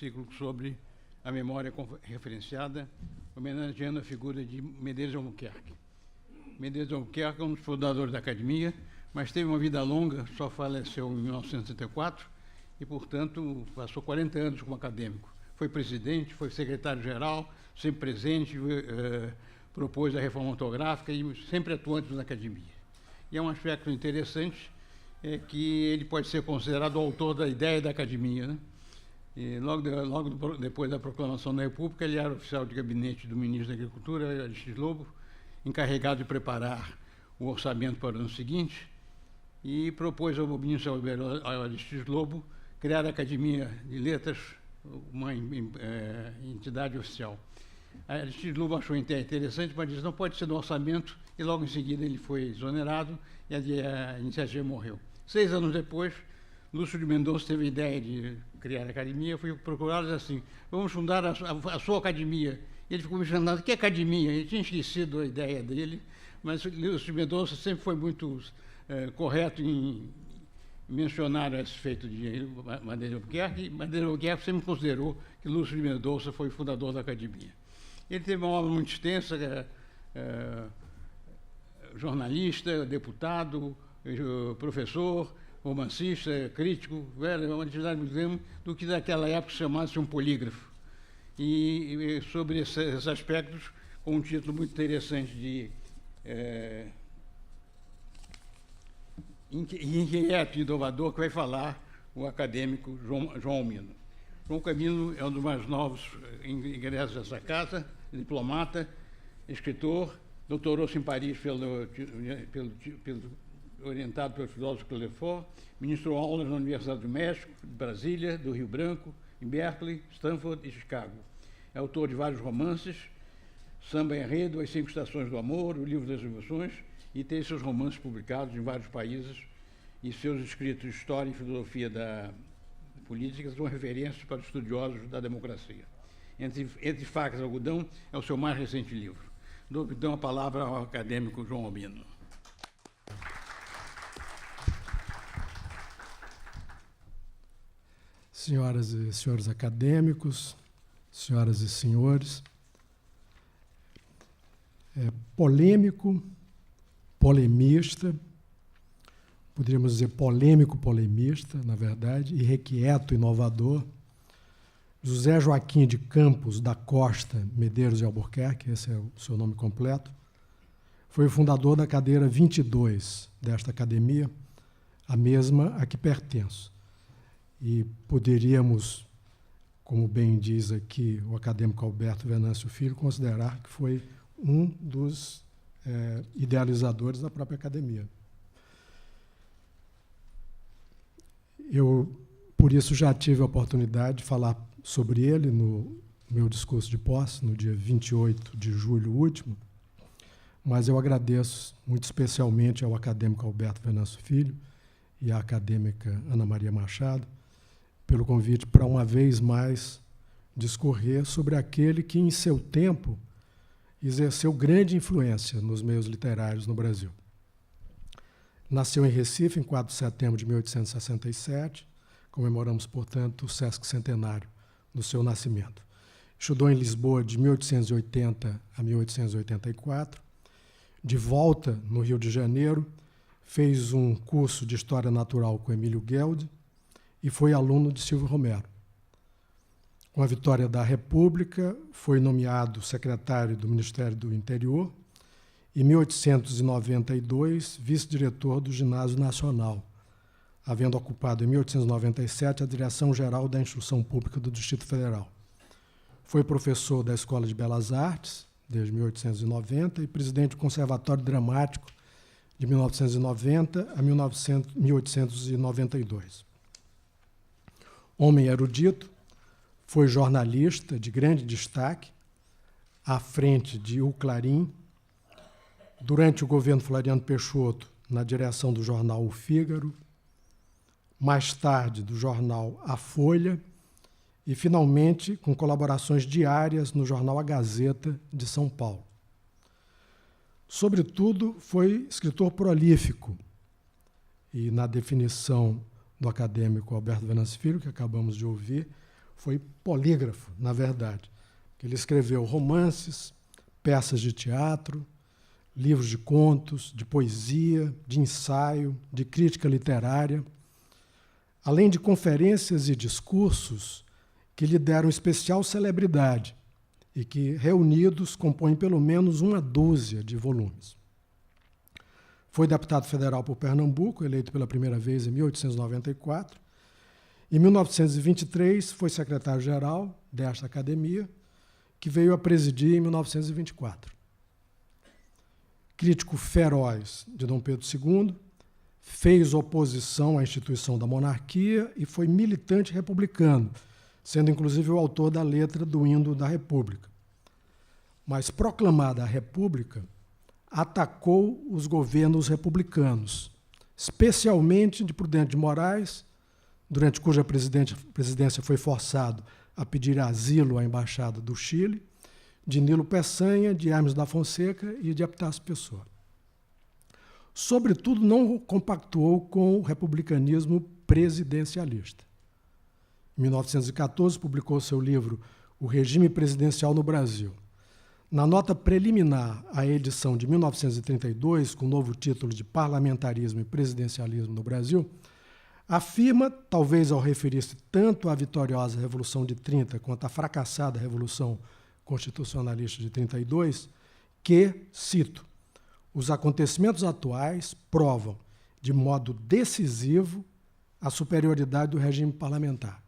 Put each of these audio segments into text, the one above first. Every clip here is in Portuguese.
ciclo sobre a memória referenciada, homenageando a figura de Medeiros de Albuquerque. Medeiros de Albuquerque é um dos fundadores da academia, mas teve uma vida longa, só faleceu em 1964 e, portanto, passou 40 anos como acadêmico. Foi presidente, foi secretário-geral, sempre presente, propôs a reforma ortográfica e sempre atuante na academia. E é um aspecto interessante que ele pode ser considerado o autor da ideia da academia, né? E logo depois da proclamação da República, ele era oficial de gabinete do ministro da Agricultura, Aristides Lobo, encarregado de preparar o orçamento para o ano seguinte, e propôs ao ministro Aristides Lobo criar a Academia de Letras, uma entidade oficial. Aristides Lobo achou a ideia interessante, mas disse não pode ser do orçamento, e logo em seguida ele foi exonerado e a iniciativa morreu. 6 anos depois, Lúcio de Mendonça teve a ideia de criar a academia, fui procurá-lo e disse assim, vamos fundar a sua academia. E ele ficou me chamando, que academia? Ele tinha esquecido a ideia dele, mas Lúcio de Mendonça sempre foi muito correto em mencionar esse feito de Medeiros de Albuquerque, e Medeiros de Albuquerque sempre considerou que Lúcio de Mendonça foi o fundador da academia. Ele teve uma obra muito extensa, jornalista, deputado, professor, romancista, crítico, uma atividade muito grande do que naquela época chamasse um polígrafo. E sobre esses aspectos, com um título muito interessante de inquieto e inovador, que vai falar o acadêmico João Almino. João Camilo é um dos mais novos ingressos dessa casa, diplomata, escritor, doutorou-se em Paris orientado pelo filósofo Clefort, ministrou aulas na Universidade do México, de Brasília, do Rio Branco, em Berkeley, Stanford e Chicago. É autor de vários romances, Samba Enredo, As 5 Estações do Amor, O Livro das Emoções, e tem seus romances publicados em vários países, e seus escritos de história e filosofia da política são referências para estudiosos da democracia. Entre Facas e Algodão é o seu mais recente livro. Dou então a palavra ao acadêmico João Almino. Senhoras e senhores acadêmicos, senhoras e senhores, polêmico, polemista, poderíamos dizer polêmico-polemista, na verdade, irrequieto, inovador, José Joaquim de Campos da Costa Medeiros de Albuquerque, esse é o seu nome completo, foi o fundador da cadeira 22 desta academia, a mesma a que pertenço. E poderíamos, como bem diz aqui o acadêmico Alberto Venâncio Filho, considerar que foi um dos idealizadores da própria academia. Eu, por isso, já tive a oportunidade de falar sobre ele no meu discurso de posse, no dia 28 de julho último, mas eu agradeço muito especialmente ao acadêmico Alberto Venâncio Filho e à acadêmica Ana Maria Machado pelo convite para, uma vez mais, discorrer sobre aquele que, em seu tempo, exerceu grande influência nos meios literários no Brasil. Nasceu em Recife, em 4 de setembro de 1867, comemoramos, portanto, o sesquicentenário do seu nascimento. Estudou em Lisboa de 1880 a 1884, de volta no Rio de Janeiro, fez um curso de História Natural com Emílio Gueldi e foi aluno de Silvio Romero. Com a vitória da República, foi nomeado secretário do Ministério do Interior e, em 1892, vice-diretor do Ginásio Nacional, havendo ocupado, em 1897, a direção-geral da Instrução Pública do Distrito Federal. Foi professor da Escola de Belas Artes, desde 1890, e presidente do Conservatório Dramático, de 1990 a 1892. Homem erudito, foi jornalista de grande destaque, à frente de O Clarim, durante o governo Floriano Peixoto, na direção do jornal O Fígaro, mais tarde do jornal A Folha, e, finalmente, com colaborações diárias no jornal A Gazeta de São Paulo. Sobretudo, foi escritor prolífico, e, na definição do acadêmico Alberto Venâncio Filho, que acabamos de ouvir, foi polígrafo, na verdade. Ele escreveu romances, peças de teatro, livros de contos, de poesia, de ensaio, de crítica literária, além de conferências e discursos que lhe deram especial celebridade e que, reunidos, compõem pelo menos uma dúzia de volumes. Foi deputado federal por Pernambuco, eleito pela primeira vez em 1894. Em 1923, foi secretário-geral desta academia, que veio a presidir em 1924. Crítico feroz de Dom Pedro II, fez oposição à instituição da monarquia e foi militante republicano, sendo inclusive o autor da letra do hino da República. Mas, proclamada a República, atacou os governos republicanos, especialmente de Prudente de Moraes, durante cuja presidência foi forçado a pedir asilo à Embaixada do Chile, de Nilo Peçanha, de Hermes da Fonseca e de Epitácio Pessoa. Sobretudo, não compactuou com o republicanismo presidencialista. Em 1914, publicou seu livro O Regime Presidencial no Brasil. Na nota preliminar à edição de 1932, com o novo título de Parlamentarismo e Presidencialismo no Brasil, afirma, talvez ao referir-se tanto à vitoriosa Revolução de 30 quanto à fracassada Revolução Constitucionalista de 32, que, cito, os acontecimentos atuais provam de modo decisivo a superioridade do regime parlamentar.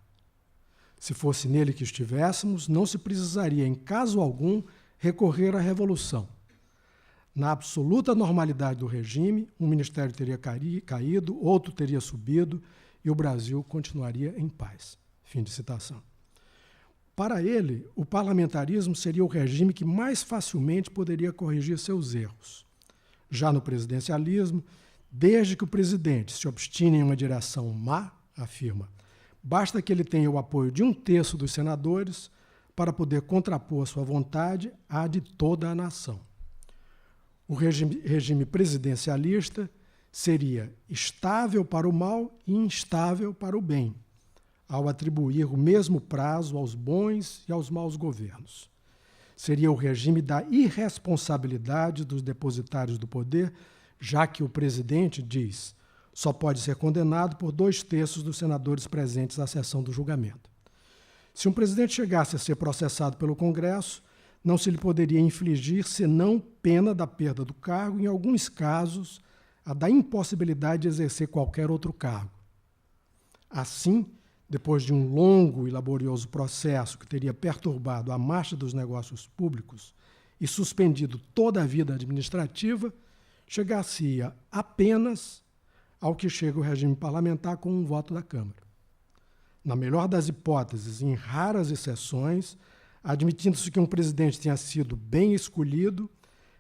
Se fosse nele que estivéssemos, não se precisaria, em caso algum, recorrer à revolução. Na absoluta normalidade do regime, um ministério teria caído, outro teria subido e o Brasil continuaria em paz. Fim de citação. Para ele, o parlamentarismo seria o regime que mais facilmente poderia corrigir seus erros. Já no presidencialismo, desde que o presidente se obstine em uma direção má, afirma, basta que ele tenha o apoio de 1/3 dos senadores para poder contrapor sua vontade à de toda a nação. O regime presidencialista seria estável para o mal e instável para o bem, ao atribuir o mesmo prazo aos bons e aos maus governos. Seria o regime da irresponsabilidade dos depositários do poder, já que o presidente, diz, só pode ser condenado por 2/3 dos senadores presentes à sessão do julgamento. Se um presidente chegasse a ser processado pelo Congresso, não se lhe poderia infligir senão pena da perda do cargo, em alguns casos, a da impossibilidade de exercer qualquer outro cargo. Assim, depois de um longo e laborioso processo que teria perturbado a marcha dos negócios públicos e suspendido toda a vida administrativa, chegar-se-ia apenas ao que chega o regime parlamentar com um voto da Câmara. Na melhor das hipóteses, em raras exceções, admitindo-se que um presidente tenha sido bem escolhido,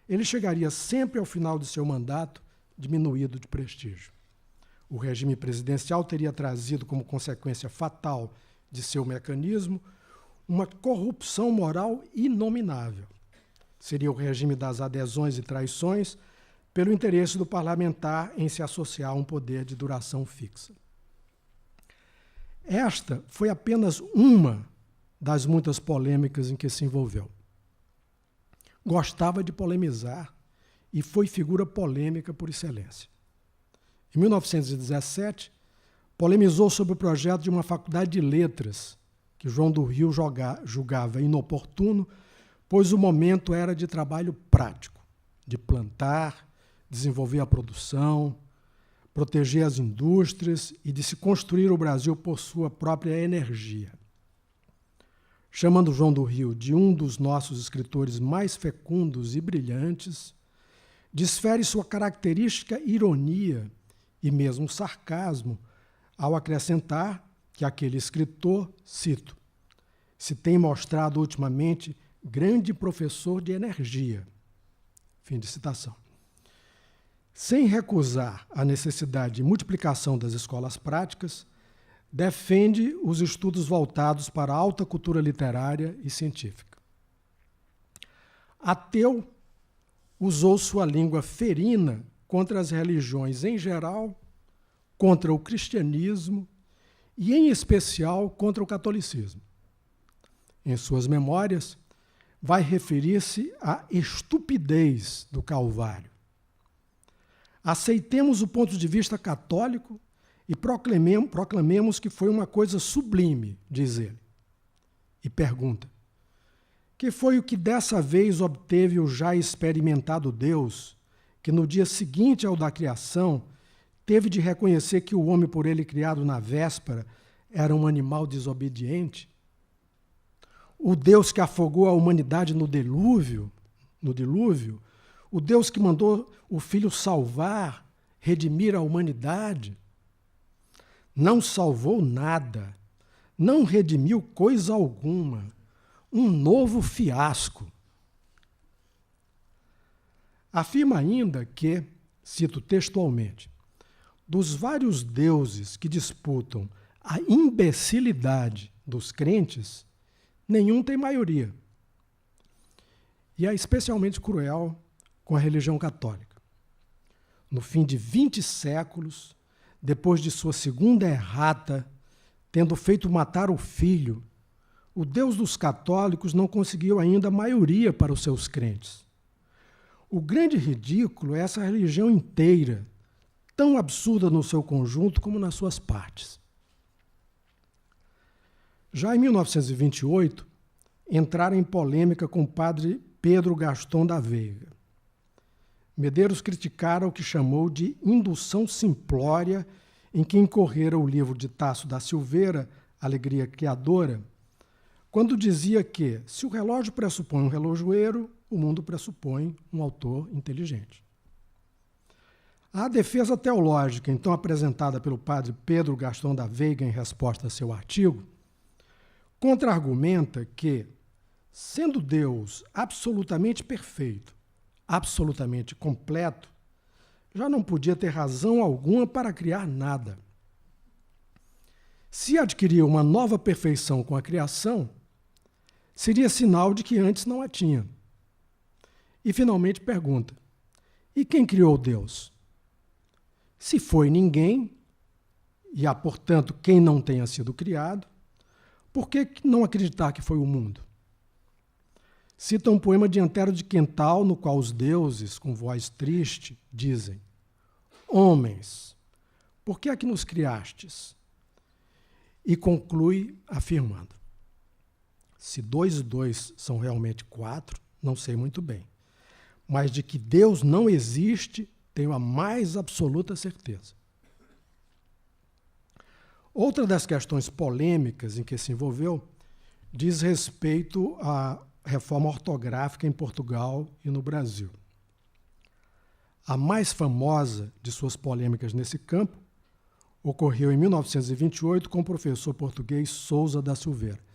ele chegaria sempre ao final de seu mandato diminuído de prestígio. O regime presidencial teria trazido como consequência fatal de seu mecanismo uma corrupção moral inominável. Seria o regime das adesões e traições pelo interesse do parlamentar em se associar a um poder de duração fixa. Esta foi apenas uma das muitas polêmicas em que se envolveu. Gostava de polemizar e foi figura polêmica por excelência. Em 1917, polemizou sobre o projeto de uma faculdade de letras, que João do Rio julgava inoportuno, pois o momento era de trabalho prático, de plantar, desenvolver a produção, proteger as indústrias e de se construir o Brasil por sua própria energia. Chamando João do Rio de um dos nossos escritores mais fecundos e brilhantes, desfere sua característica ironia e mesmo sarcasmo ao acrescentar que aquele escritor, cito, se tem mostrado ultimamente grande professor de energia. Fim de citação. Sem recusar a necessidade de multiplicação das escolas práticas, defende os estudos voltados para a alta cultura literária e científica. Ateu, usou sua língua ferina contra as religiões em geral, contra o cristianismo e, em especial, contra o catolicismo. em suas memórias, vai referir-se à estupidez do Calvário. Aceitemos o ponto de vista católico e proclamemos que foi uma coisa sublime, diz ele. E pergunta: que foi o que dessa vez obteve o já experimentado Deus, que no dia seguinte ao da criação teve de reconhecer que o homem por ele criado na véspera era um animal desobediente? O Deus que afogou a humanidade no dilúvio, o Deus que mandou o Filho salvar, redimir a humanidade, não salvou nada, não redimiu coisa alguma, um novo fiasco. Afirma ainda que, cito textualmente, dos vários deuses que disputam a imbecilidade dos crentes, nenhum tem maioria. E é especialmente cruel com a religião católica. No fim de 20 séculos, depois de sua segunda errata, tendo feito matar o filho, o Deus dos católicos não conseguiu ainda maioria para os seus crentes. O grande ridículo é essa religião inteira, tão absurda no seu conjunto como nas suas partes. Já em 1928, entraram em polêmica com o padre Pedro Gaston da Veiga. Medeiros criticara o que chamou de indução simplória em que incorrera o livro de Tasso da Silveira, Alegria Criadora, quando dizia que, se o relógio pressupõe um relojoeiro, o mundo pressupõe um autor inteligente. A defesa teológica, então apresentada pelo padre Pedro Gaston da Veiga em resposta a seu artigo, contra-argumenta que, sendo Deus absolutamente perfeito, absolutamente completo, já não podia ter razão alguma para criar nada. Se adquirir uma nova perfeição com a criação, seria sinal de que antes não a tinha. E finalmente pergunta: e quem criou Deus? Se foi ninguém, e há, portanto, quem não tenha sido criado, por que não acreditar que foi o mundo? Cita um poema de Antero de Quental, no qual os deuses, com voz triste, dizem: homens, por que é que nos criastes? E conclui afirmando: se 2 e 2 são realmente 4, não sei muito bem, mas de que Deus não existe, tenho a mais absoluta certeza. Outra das questões polêmicas em que se envolveu diz respeito à reforma ortográfica em Portugal e no Brasil. A mais famosa de suas polêmicas nesse campo ocorreu em 1928 com o professor português Sousa da Silveira,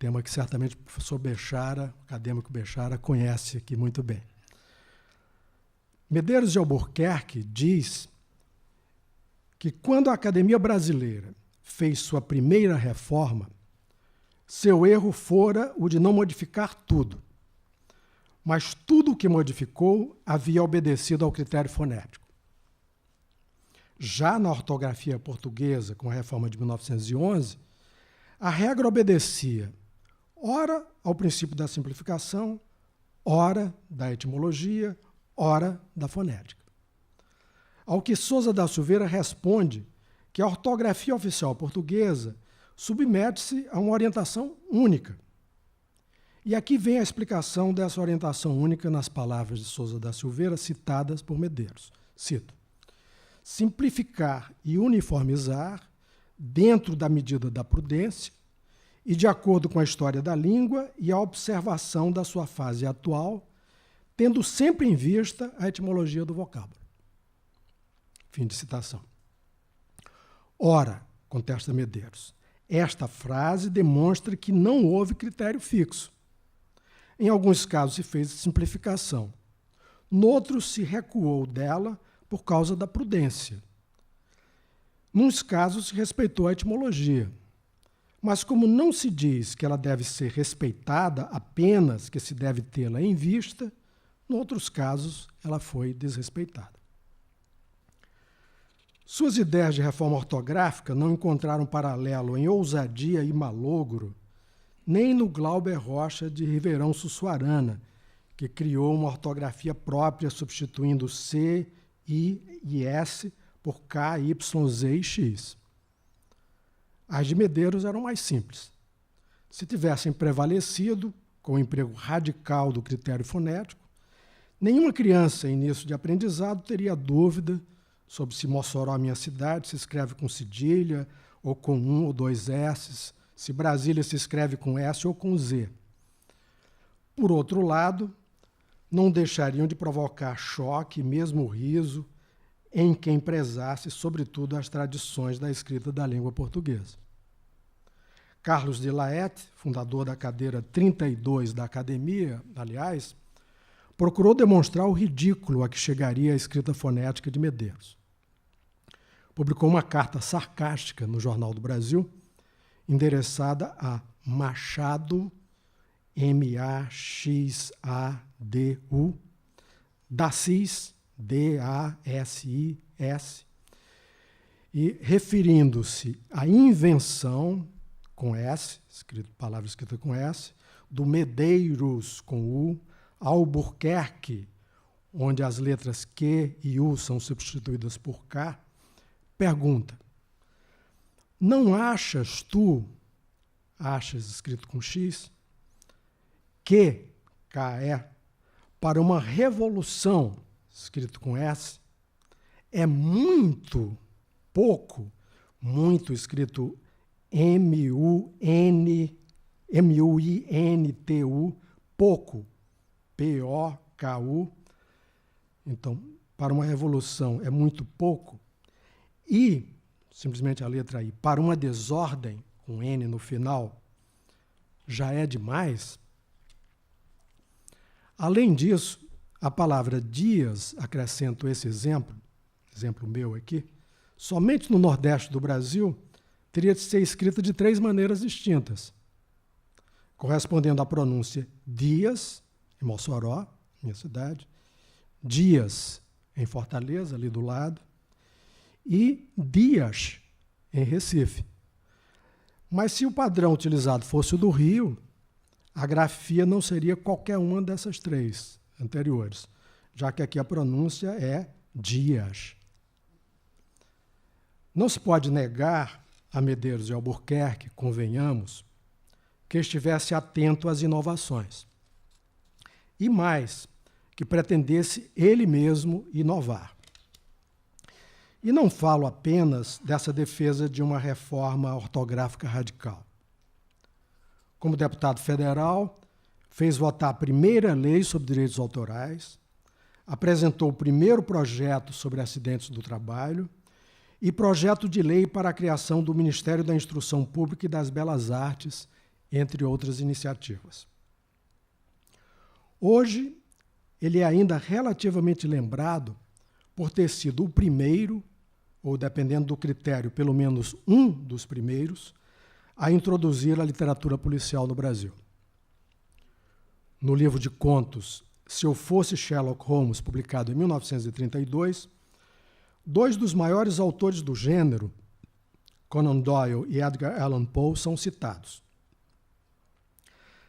tema que certamente o professor Bechara, o acadêmico Bechara, conhece aqui muito bem. Medeiros de Albuquerque diz que quando a Academia Brasileira fez sua primeira reforma, seu erro fora o de não modificar tudo, mas tudo o que modificou havia obedecido ao critério fonético. Já na ortografia portuguesa, com a reforma de 1911, a regra obedecia ora ao princípio da simplificação, ora da etimologia, ora da fonética. Ao que Sousa da Silveira responde que a ortografia oficial portuguesa submete-se a uma orientação única. E aqui vem a explicação dessa orientação única nas palavras de Sousa da Silveira citadas por Medeiros. Cito: simplificar e uniformizar dentro da medida da prudência e de acordo com a história da língua e a observação da sua fase atual, tendo sempre em vista a etimologia do vocábulo. Fim de citação. Ora, contesta Medeiros, esta frase demonstra que não houve critério fixo. Em alguns casos se fez simplificação. Noutros se recuou dela por causa da prudência. Nos casos se respeitou a etimologia. Mas como não se diz que ela deve ser respeitada, apenas que se deve tê-la em vista, em outros casos ela foi desrespeitada. Suas ideias de reforma ortográfica não encontraram paralelo em ousadia e malogro nem no Glauber Rocha de Ribeirão Sussuarana, que criou uma ortografia própria substituindo C, I e S por K, Y, Z e X. As de Medeiros eram mais simples. Se tivessem prevalecido com o emprego radical do critério fonético, nenhuma criança em início de aprendizado teria dúvida sobre se Mossoró, minha cidade, se escreve com cedilha ou com um ou dois S's, se Brasília se escreve com S ou com Z. Por outro lado, não deixariam de provocar choque, mesmo riso, em quem prezasse, sobretudo, as tradições da escrita da língua portuguesa. Carlos de Laet, fundador da cadeira 32 da Academia, aliás, procurou demonstrar o ridículo a que chegaria a escrita fonética de Medeiros. Publicou uma carta sarcástica no Jornal do Brasil, endereçada a Machado, M-A-X-A-D-U, Dassis, D-A-S-I-S, e referindo-se à invenção, com S, palavra escrita com S, do Medeiros, com U, Albuquerque, onde as letras Q e U são substituídas por K, pergunta: não achas tu, achas escrito com X, que, K-E, para uma revolução, escrito com S, é muito pouco, muito escrito M-U-I-N-T-U, pouco, P-O-K-U. Então, para uma revolução é muito pouco. E, simplesmente a letra I, para uma desordem, com N no final, já é demais. Além disso, a palavra dias, acrescento esse exemplo meu aqui, somente no Nordeste do Brasil, teria de ser escrita de 3 maneiras distintas, correspondendo à pronúncia Dias, em Mossoró, minha cidade, Dias, em Fortaleza, ali do lado, e Dias, em Recife. Mas se o padrão utilizado fosse o do Rio, a grafia não seria qualquer uma dessas 3 anteriores, já que aqui a pronúncia é Dias. Não se pode negar a Medeiros e Albuquerque, convenhamos, que estivesse atento às inovações. E mais, que pretendesse ele mesmo inovar. E não falo apenas dessa defesa de uma reforma ortográfica radical. Como deputado federal, fez votar a primeira lei sobre direitos autorais, apresentou o primeiro projeto sobre acidentes do trabalho e projeto de lei para a criação do Ministério da Instrução Pública e das Belas Artes, entre outras iniciativas. Hoje, ele é ainda relativamente lembrado por ter sido o primeiro, ou dependendo do critério, pelo menos um dos primeiros, a introduzir a literatura policial no Brasil. No livro de contos Se Eu Fosse Sherlock Holmes, publicado em 1932, 2 dos maiores autores do gênero, Conan Doyle e Edgar Allan Poe, são citados.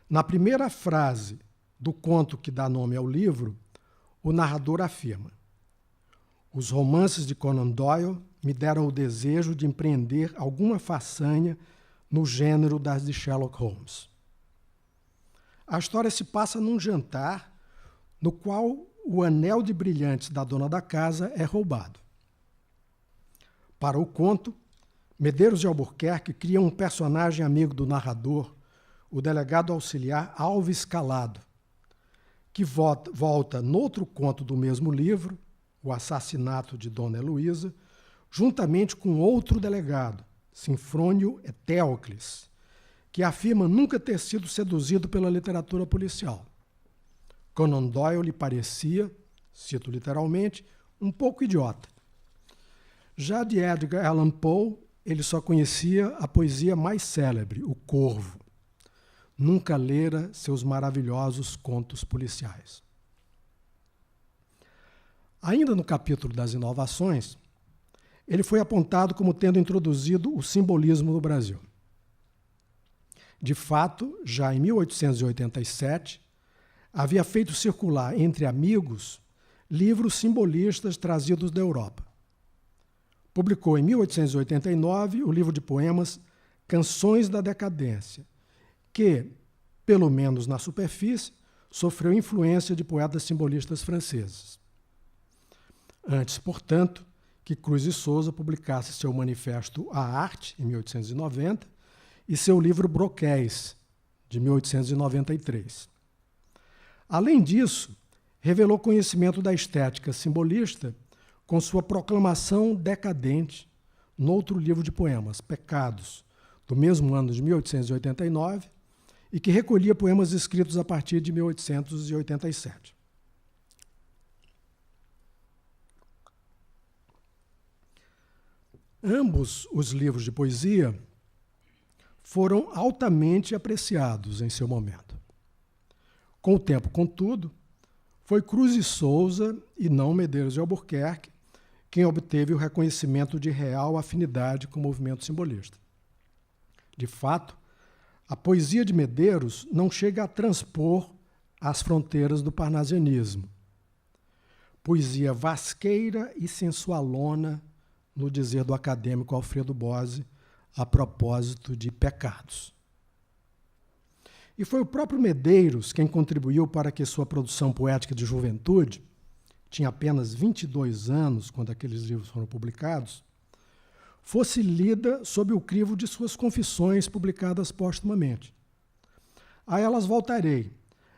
Na primeira frase do conto que dá nome ao livro, o narrador afirma: os romances de Conan Doyle me deram o desejo de empreender alguma façanha no gênero das de Sherlock Holmes. A história se passa num jantar no qual o anel de brilhantes da dona da casa é roubado. Para o conto, Medeiros de Albuquerque cria um personagem amigo do narrador, o delegado auxiliar Alves Calado, que volta noutro conto do mesmo livro, O Assassinato de Dona Heloísa, juntamente com outro delegado, Sinfrônio Eteocles, que afirma nunca ter sido seduzido pela literatura policial. Conan Doyle lhe parecia, cito literalmente, um pouco idiota. Já de Edgar Allan Poe, ele só conhecia a poesia mais célebre, O Corvo. Nunca lera seus maravilhosos contos policiais. Ainda no capítulo das inovações, ele foi apontado como tendo introduzido o simbolismo no Brasil. De fato, já em 1887, havia feito circular entre amigos livros simbolistas trazidos da Europa. Publicou em 1889 o livro de poemas Canções da Decadência, que, pelo menos na superfície, sofreu influência de poetas simbolistas franceses. Antes, portanto, que Cruz e Souza publicasse seu manifesto A Arte, em 1890, e seu livro Broquéis, de 1893. Além disso, revelou conhecimento da estética simbolista com sua proclamação decadente no outro livro de poemas, Pecados, do mesmo ano de 1889, e que recolhia poemas escritos a partir de 1887. Ambos os livros de poesia foram altamente apreciados em seu momento. Com o tempo, contudo, foi Cruz e Souza, e não Medeiros de Albuquerque, quem obteve o reconhecimento de real afinidade com o movimento simbolista. De fato, a poesia de Medeiros não chega a transpor as fronteiras do parnasianismo. Poesia vasqueira e sensualona, no dizer do acadêmico Alfredo Bose, a propósito de Pecados. E foi o próprio Medeiros quem contribuiu para que sua produção poética de juventude, tinha apenas 22 anos quando aqueles livros foram publicados, fosse lida sob o crivo de suas confissões publicadas póstumamente. A elas voltarei.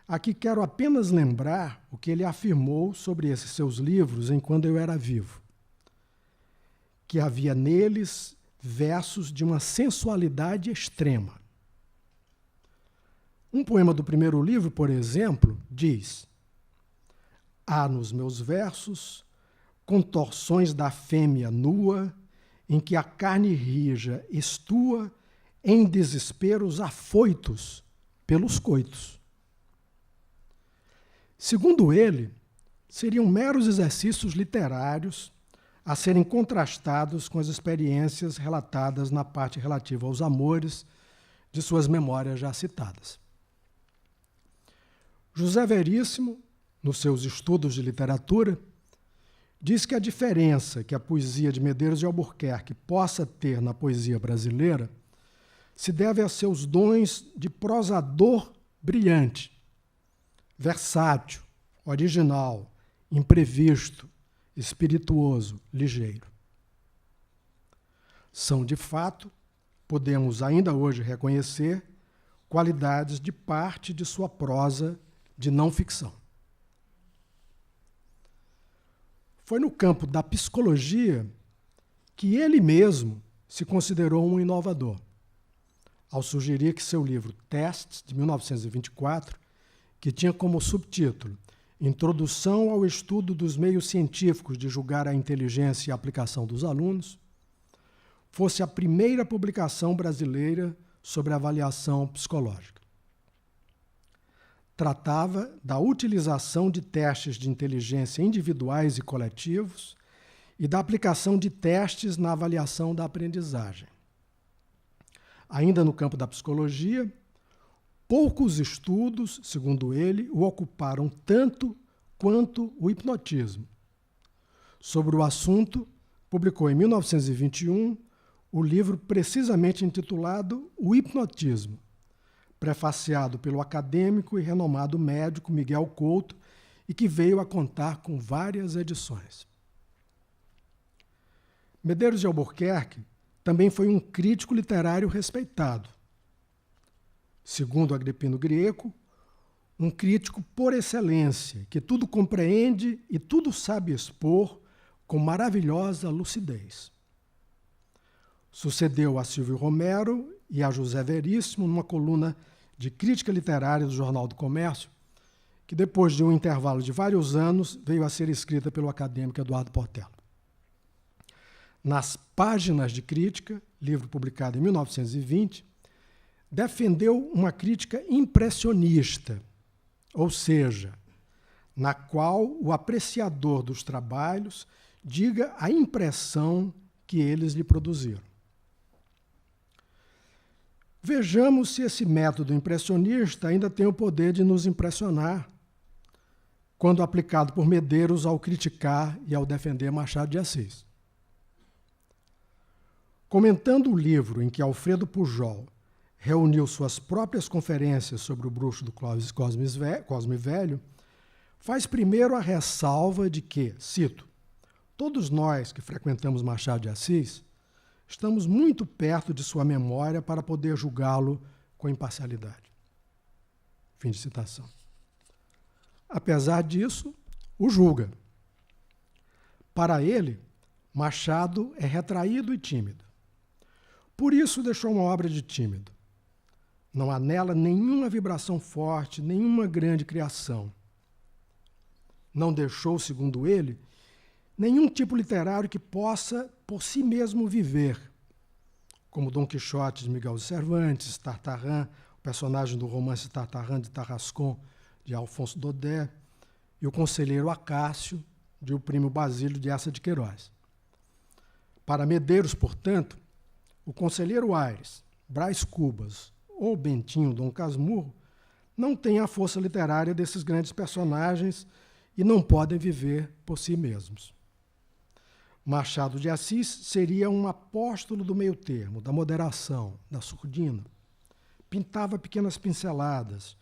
Aqui quero apenas lembrar o que ele afirmou sobre esses seus livros enquanto eu era vivo. Que havia neles versos de uma sensualidade extrema. Um poema do primeiro livro, por exemplo, diz: há nos meus versos contorções da fêmea nua, em que a carne rija estua em desesperos afoitos pelos coitos. Segundo ele, seriam meros exercícios literários a serem contrastados com as experiências relatadas na parte relativa aos amores de suas memórias já citadas. José Veríssimo, nos seus estudos de literatura, diz que a diferença que a poesia de Medeiros de Albuquerque possa ter na poesia brasileira se deve a seus dons de prosador brilhante, versátil, original, imprevisto, espirituoso, ligeiro. São, de fato, podemos ainda hoje reconhecer, qualidades de parte de sua prosa de não ficção. Foi no campo da psicologia que ele mesmo se considerou um inovador, ao sugerir que seu livro Testes, de 1924, que tinha como subtítulo Introdução ao estudo dos meios científicos de julgar a inteligência e a aplicação dos alunos, fosse a primeira publicação brasileira sobre avaliação psicológica. Tratava da utilização de testes de inteligência individuais e coletivos e da aplicação de testes na avaliação da aprendizagem. Ainda no campo da psicologia, poucos estudos, segundo ele, o ocuparam tanto quanto o hipnotismo. Sobre o assunto, publicou em 1921 o livro precisamente intitulado O Hipnotismo, prefaciado pelo acadêmico e renomado médico Miguel Couto, e que veio a contar com várias edições. Medeiros de Albuquerque também foi um crítico literário respeitado. Segundo Agripino Grieco, um crítico por excelência, que tudo compreende e tudo sabe expor com maravilhosa lucidez. Sucedeu a Silvio Romero e a José Veríssimo numa coluna de crítica literária do Jornal do Comércio, que depois de um intervalo de vários anos veio a ser escrita pelo acadêmico Eduardo Portela. Nas Páginas de Crítica, livro publicado em 1920, defendeu uma crítica impressionista, ou seja, na qual o apreciador dos trabalhos diga a impressão que eles lhe produziram. Vejamos se esse método impressionista ainda tem o poder de nos impressionar quando aplicado por Medeiros ao criticar e ao defender Machado de Assis. Comentando o livro em que Alfredo Pujol reuniu suas próprias conferências sobre o bruxo do Cosme Velho, faz primeiro a ressalva de que, cito, todos nós que frequentamos Machado de Assis estamos muito perto de sua memória para poder julgá-lo com imparcialidade. Fim de citação. Apesar disso, o julga. Para ele, Machado é retraído e tímido. Por isso deixou uma obra de tímido. Não há nela nenhuma vibração forte, nenhuma grande criação. Não deixou, segundo ele, nenhum tipo literário que possa, por si mesmo, viver, como Dom Quixote de Miguel de Cervantes, Tartarin, o personagem do romance Tartarin de Tarascon, de Alfonso Daudet, e o conselheiro Acácio, de O Primo Basílio de Eça de Queiroz. Para Medeiros, portanto, o conselheiro Aires, Brás Cubas ou Bentinho Dom Casmurro não têm a força literária desses grandes personagens e não podem viver por si mesmos. Machado de Assis seria um apóstolo do meio-termo, da moderação, da surdina. Pintava pequenas pinceladas,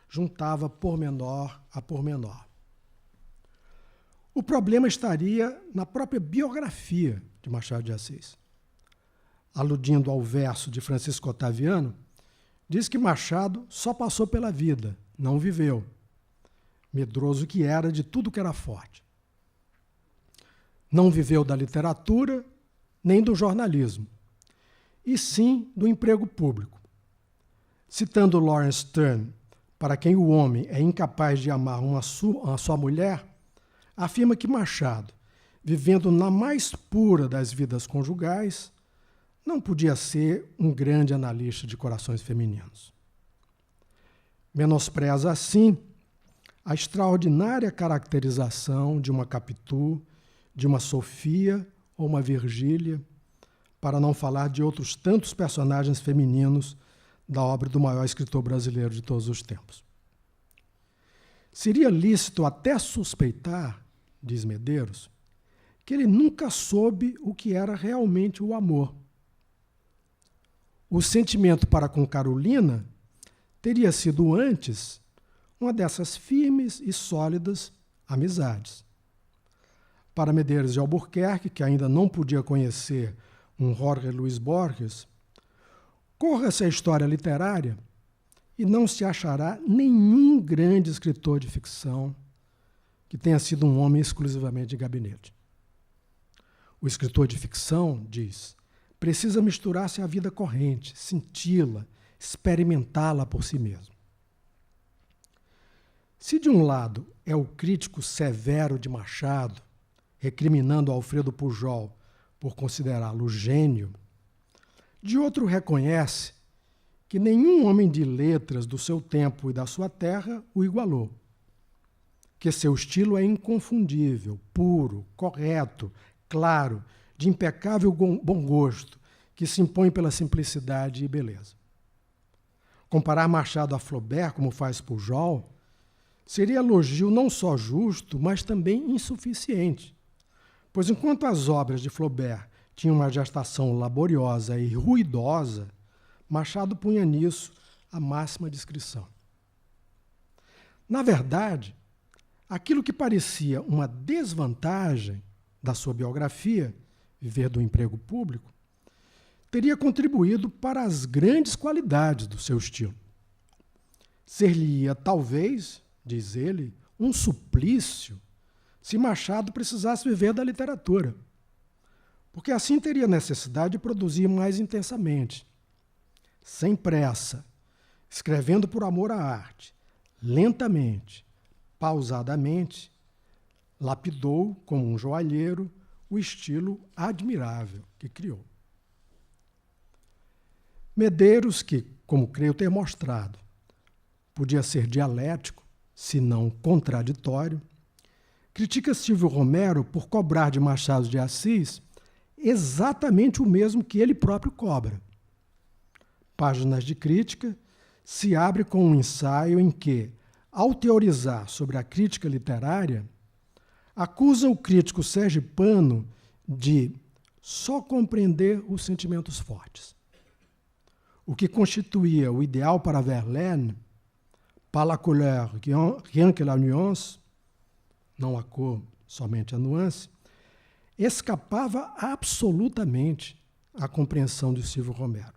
juntava pormenor a pormenor. O problema estaria na própria biografia de Machado de Assis. Aludindo ao verso de Francisco Otaviano, diz que Machado só passou pela vida, não viveu. Medroso que era de tudo que era forte. Não viveu da literatura, nem do jornalismo, e sim do emprego público. Citando Lawrence Stern, para quem o homem é incapaz de amar uma só mulher, afirma que Machado, vivendo na mais pura das vidas conjugais, não podia ser um grande analista de corações femininos. Menospreza, assim, a extraordinária caracterização de uma Capitu, de uma Sofia ou uma Virgília, para não falar de outros tantos personagens femininos da obra do maior escritor brasileiro de todos os tempos. Seria lícito até suspeitar, diz Medeiros, que ele nunca soube o que era realmente o amor. O sentimento para com Carolina teria sido antes uma dessas firmes e sólidas amizades. Para Medeiros de Albuquerque, que ainda não podia conhecer um Jorge Luis Borges, corra-se a história literária e não se achará nenhum grande escritor de ficção que tenha sido um homem exclusivamente de gabinete. O escritor de ficção, diz, precisa misturar-se à vida corrente, senti-la, experimentá-la por si mesmo. Se de um lado é o crítico severo de Machado, recriminando Alfredo Pujol por considerá-lo gênio, de outro reconhece que nenhum homem de letras do seu tempo e da sua terra o igualou, que seu estilo é inconfundível, puro, correto, claro, de impecável bom gosto, que se impõe pela simplicidade e beleza. Comparar Machado a Flaubert, como faz Pujol, seria elogio não só justo, mas também insuficiente. Pois enquanto as obras de Flaubert tinham uma gestação laboriosa e ruidosa, Machado punha nisso a máxima discrição. Na verdade, aquilo que parecia uma desvantagem da sua biografia, viver do emprego público, teria contribuído para as grandes qualidades do seu estilo. Ser-lhe-ia, talvez, diz ele, um suplício se Machado precisasse viver da literatura, porque assim teria necessidade de produzir mais intensamente, sem pressa, escrevendo por amor à arte, lentamente, pausadamente, lapidou, como um joalheiro, o estilo admirável que criou. Medeiros, que, como creio ter mostrado, podia ser dialético, se não contraditório, critica Silvio Romero por cobrar de Machado de Assis exatamente o mesmo que ele próprio cobra. Páginas de Crítica, se abre com um ensaio em que, ao teorizar sobre a crítica literária, acusa o crítico sergipano de só compreender os sentimentos fortes. O que constituía o ideal para Verlaine, pas la couleur, rien que la nuance, não a cor, somente a nuance, escapava absolutamente à compreensão de Silvio Romero.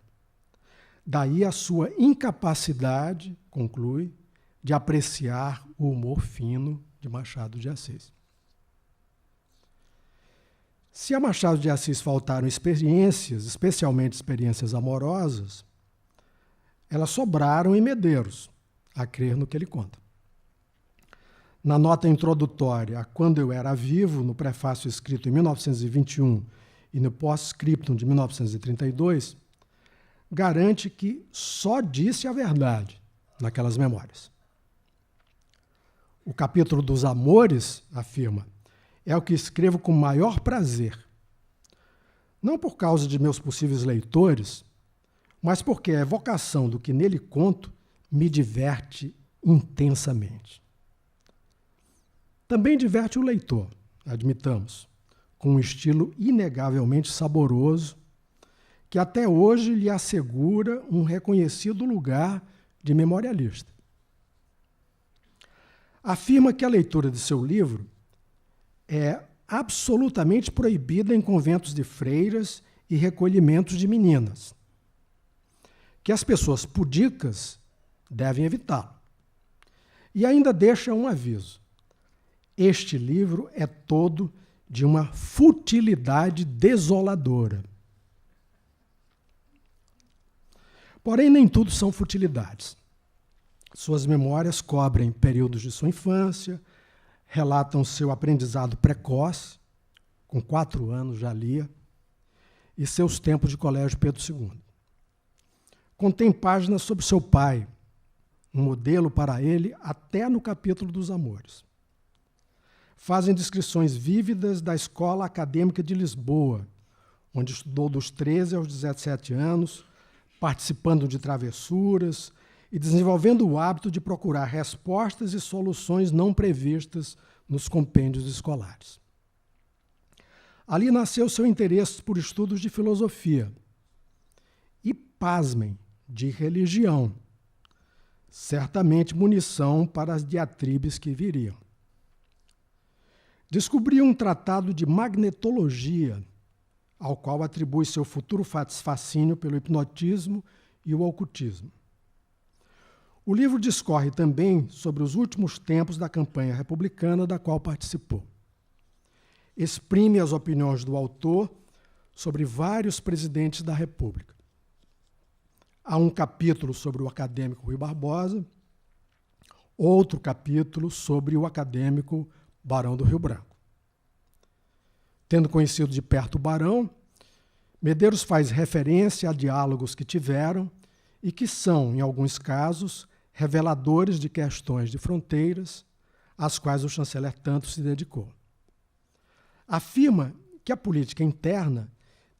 Daí a sua incapacidade, conclui, de apreciar o humor fino de Machado de Assis. Se a Machado de Assis faltaram experiências, especialmente experiências amorosas, elas sobraram em Medeiros, a crer no que ele conta. Na nota introdutória a Quando Eu Era Vivo, no prefácio escrito em 1921 e no pós-scriptum de 1932, garante que só disse a verdade naquelas memórias. O capítulo dos amores, afirma, é o que escrevo com maior prazer. Não por causa de meus possíveis leitores, mas porque a evocação do que nele conto me diverte intensamente. Também diverte o leitor, admitamos, com um estilo inegavelmente saboroso, que até hoje lhe assegura um reconhecido lugar de memorialista. Afirma que a leitura de seu livro é absolutamente proibida em conventos de freiras e recolhimentos de meninas, que as pessoas pudicas devem evitá-lo. E ainda deixa um aviso. Este livro é todo de uma futilidade desoladora. Porém, nem tudo são futilidades. Suas memórias cobrem períodos de sua infância, relatam seu aprendizado precoce, com 4 anos já lia, e seus tempos de colégio Pedro II. Contém páginas sobre seu pai, um modelo para ele até no capítulo dos amores. Fazem descrições vívidas da Escola Acadêmica de Lisboa, onde estudou dos 13 aos 17 anos, participando de travessuras e desenvolvendo o hábito de procurar respostas e soluções não previstas nos compêndios escolares. Ali nasceu seu interesse por estudos de filosofia e, pasmem, de religião, certamente munição para as diatribes que viriam. Descobriu um tratado de magnetologia, ao qual atribui seu futuro fascínio pelo hipnotismo e o ocultismo. O livro discorre também sobre os últimos tempos da campanha republicana da qual participou. Exprime as opiniões do autor sobre vários presidentes da República. Há um capítulo sobre o acadêmico Rui Barbosa, outro capítulo sobre o acadêmico Barão do Rio Branco. Tendo conhecido de perto o Barão, Medeiros faz referência a diálogos que tiveram e que são, em alguns casos, reveladores de questões de fronteiras, às quais o chanceler tanto se dedicou. Afirma que a política interna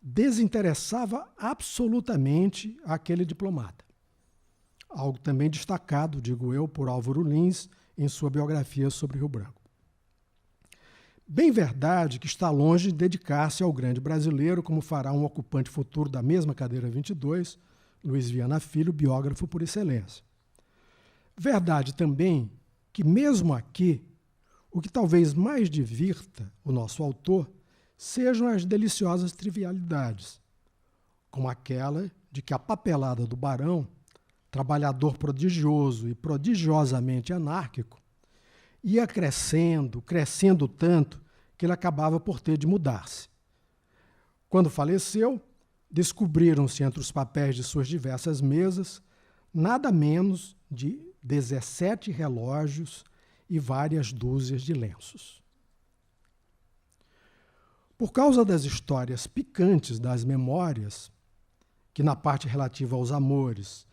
desinteressava absolutamente aquele diplomata. Algo também destacado, digo eu, por Álvaro Lins em sua biografia sobre Rio Branco. Bem verdade que está longe de dedicar-se ao grande brasileiro, como fará um ocupante futuro da mesma cadeira 22, Luiz Viana Filho, biógrafo por excelência. Verdade também que, mesmo aqui, o que talvez mais divirta o nosso autor sejam as deliciosas trivialidades, como aquela de que a papelada do Barão, trabalhador prodigioso e prodigiosamente anárquico, ia crescendo tanto que ele acabava por ter de mudar-se. Quando faleceu, descobriram-se entre os papéis de suas diversas mesas nada menos de 17 relógios e várias dúzias de lenços. Por causa das histórias picantes das memórias, que na parte relativa aos amores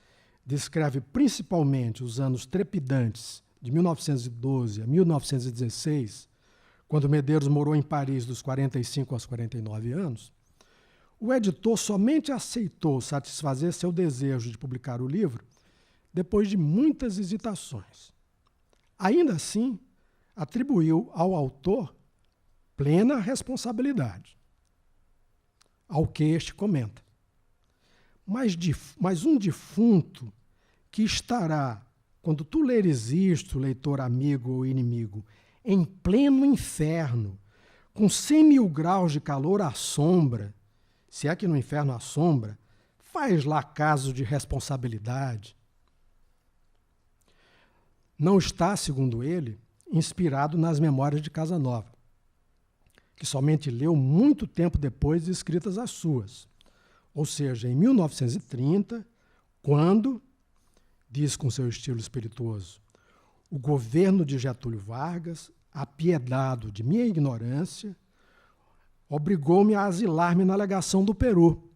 descreve principalmente os anos trepidantes de 1912 a 1916, quando Medeiros morou em Paris dos 45 aos 49 anos, O editor somente aceitou satisfazer seu desejo de publicar o livro depois de muitas hesitações. Ainda assim, atribuiu ao autor plena responsabilidade, ao que este comenta. Mas um defunto que estará, quando tu leres isto, leitor amigo ou inimigo, em pleno inferno, com 100 mil graus de calor à sombra, se é que no inferno há sombra, faz lá caso de responsabilidade. Não está, segundo ele, inspirado nas memórias de Casanova, que somente leu muito tempo depois de escritas as suas, ou seja, em 1930, quando, diz com seu estilo espirituoso, o governo de Getúlio Vargas, apiedado de minha ignorância, obrigou-me a asilar-me na legação do Peru,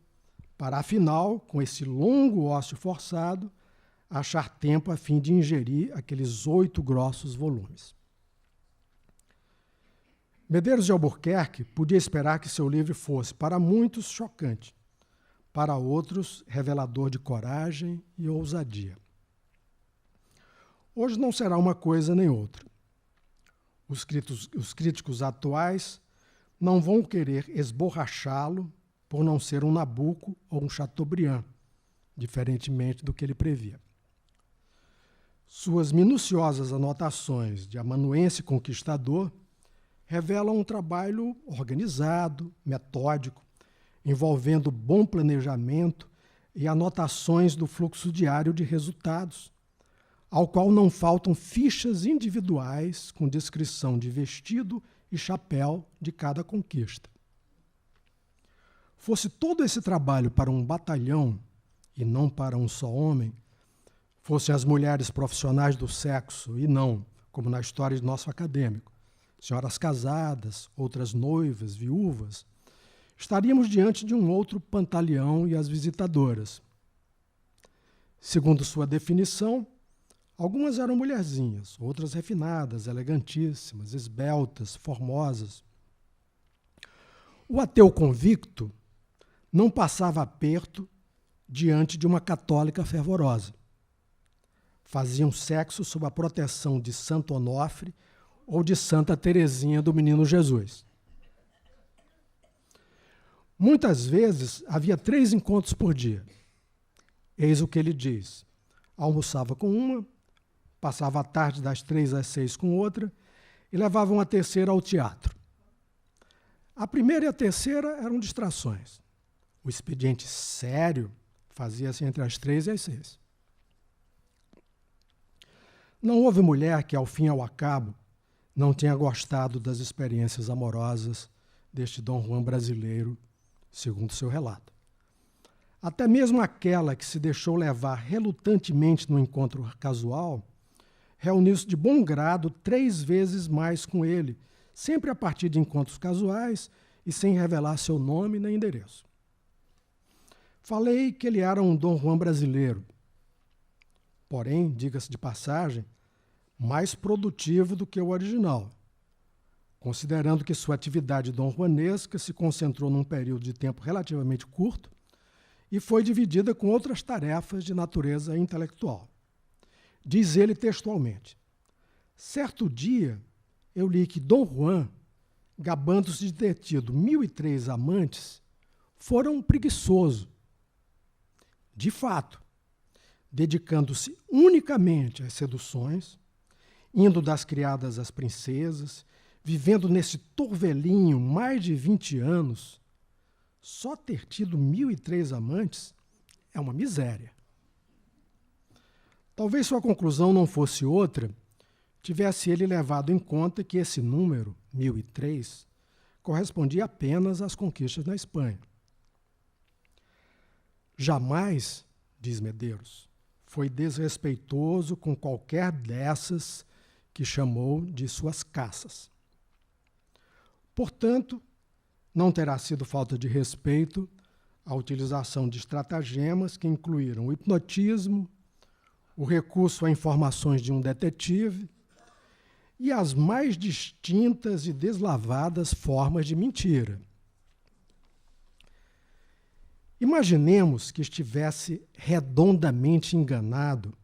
para, afinal, com esse longo ócio forçado, achar tempo a fim de ingerir aqueles 8 grossos volumes. Medeiros de Albuquerque podia esperar que seu livro fosse, para muitos, chocante, para outros, revelador de coragem e ousadia. Hoje não será uma coisa nem outra. Os críticos atuais não vão querer esborrachá-lo por não ser um Nabucco ou um Chateaubriand, diferentemente do que ele previa. Suas minuciosas anotações de amanuense conquistador revelam um trabalho organizado, metódico, envolvendo bom planejamento e anotações do fluxo diário de resultados, ao qual não faltam fichas individuais com descrição de vestido e chapéu de cada conquista. Fosse todo esse trabalho para um batalhão e não para um só homem, fossem as mulheres profissionais do sexo e não, como na história de nosso acadêmico, senhoras casadas, outras noivas, viúvas, estaríamos diante de um outro Pantaleão e as Visitadoras. Segundo sua definição, algumas eram mulherzinhas, outras refinadas, elegantíssimas, esbeltas, formosas. O ateu convicto não passava aperto diante de uma católica fervorosa. Faziam sexo sob a proteção de Santo Onofre ou de Santa Teresinha do Menino Jesus. Muitas vezes havia 3 encontros por dia. Eis o que ele diz. Almoçava com uma, passava a tarde das 3 às 6 com outra e levava uma terceira ao teatro. A primeira e a terceira eram distrações. O expediente sério fazia-se entre as 3 e as 6. Não houve mulher que, ao fim e ao cabo, não tenha gostado das experiências amorosas deste Dom Juan brasileiro, segundo seu relato. Até mesmo aquela que se deixou levar relutantemente no encontro casual, reuniu-se de bom grado 3 vezes mais com ele, sempre a partir de encontros casuais e sem revelar seu nome nem endereço. Falei que ele era um Dom Juan brasileiro, porém, diga-se de passagem, mais produtivo do que o original, considerando que sua atividade donjuanesca se concentrou num período de tempo relativamente curto e foi dividida com outras tarefas de natureza intelectual. Diz ele textualmente: certo dia eu li que Dom Juan, gabando-se de ter tido 1003 amantes, fora um preguiçoso. De fato, dedicando-se unicamente às seduções, indo das criadas às princesas, vivendo nesse torvelinho mais de 20 anos, só ter tido 1003 amantes é uma miséria. Talvez sua conclusão não fosse outra, tivesse ele levado em conta que esse número, 1003, correspondia apenas às conquistas na Espanha. Jamais, diz Medeiros, foi desrespeitoso com qualquer dessas que chamou de suas caças. Portanto, não terá sido falta de respeito a utilização de estratagemas que incluíram o hipnotismo, o recurso a informações de um detetive e as mais distintas e deslavadas formas de mentira. Imaginemos que estivesse redondamente enganado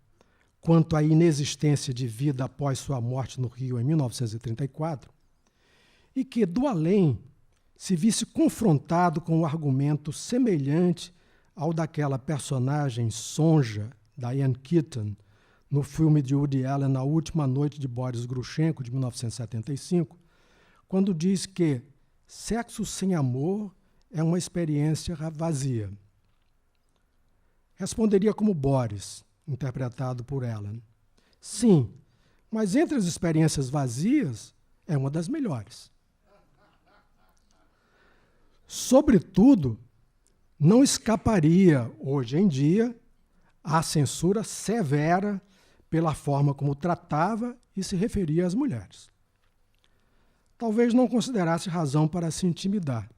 quanto à inexistência de vida após sua morte no Rio em 1934 e que, do além, se visse confrontado com um argumento semelhante ao daquela personagem sonja, Diane Keaton, no filme de Woody Allen A Última Noite de Boris Grushenko, de 1975, quando diz que sexo sem amor é uma experiência vazia. Responderia como Boris, interpretado por Ellen. Sim, mas entre as experiências vazias, é uma das melhores. Sobretudo, não escaparia, hoje em dia, à censura severa pela forma como tratava e se referia às mulheres. Talvez não considerasse razão para se intimidar.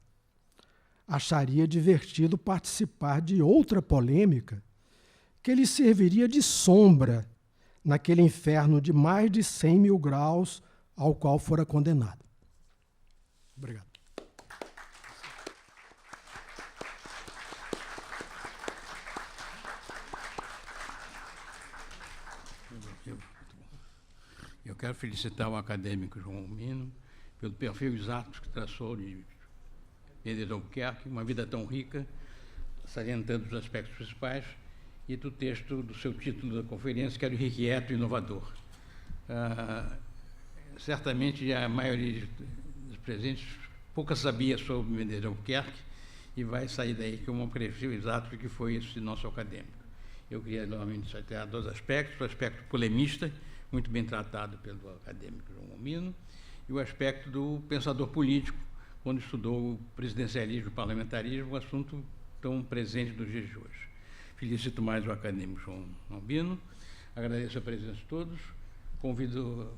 Acharia divertido participar de outra polêmica que lhe serviria de sombra naquele inferno de mais de 100 mil graus ao qual fora condenado. Obrigado. Eu quero felicitar o acadêmico João Albino pelo perfil exato que traçou de Mendes Albuquerque, uma vida tão rica, salientando os aspectos principais, e do texto do seu título da conferência, que era o irrequieto e inovador. Certamente a maioria dos presentes pouca sabia sobre Mendes Albuquerque e vai sair daí com um perfil exato do que foi esse nosso acadêmico. Eu queria novamente destacar dois aspectos: o aspecto polemista, muito bem tratado pelo acadêmico João Albino, e o aspecto do pensador político, quando estudou o presidencialismo e o parlamentarismo, um assunto tão presente nos dias de hoje. Felicito mais o acadêmico João Albino, agradeço a presença de todos, convido,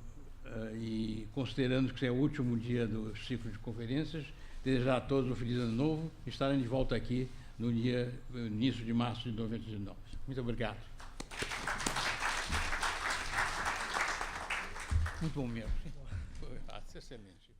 e considerando que é o último dia do ciclo de conferências, desejar a todos um feliz ano novo e estarem de volta aqui no início de março de 2019. Muito obrigado. Muito bom mesmo. Foi excelente.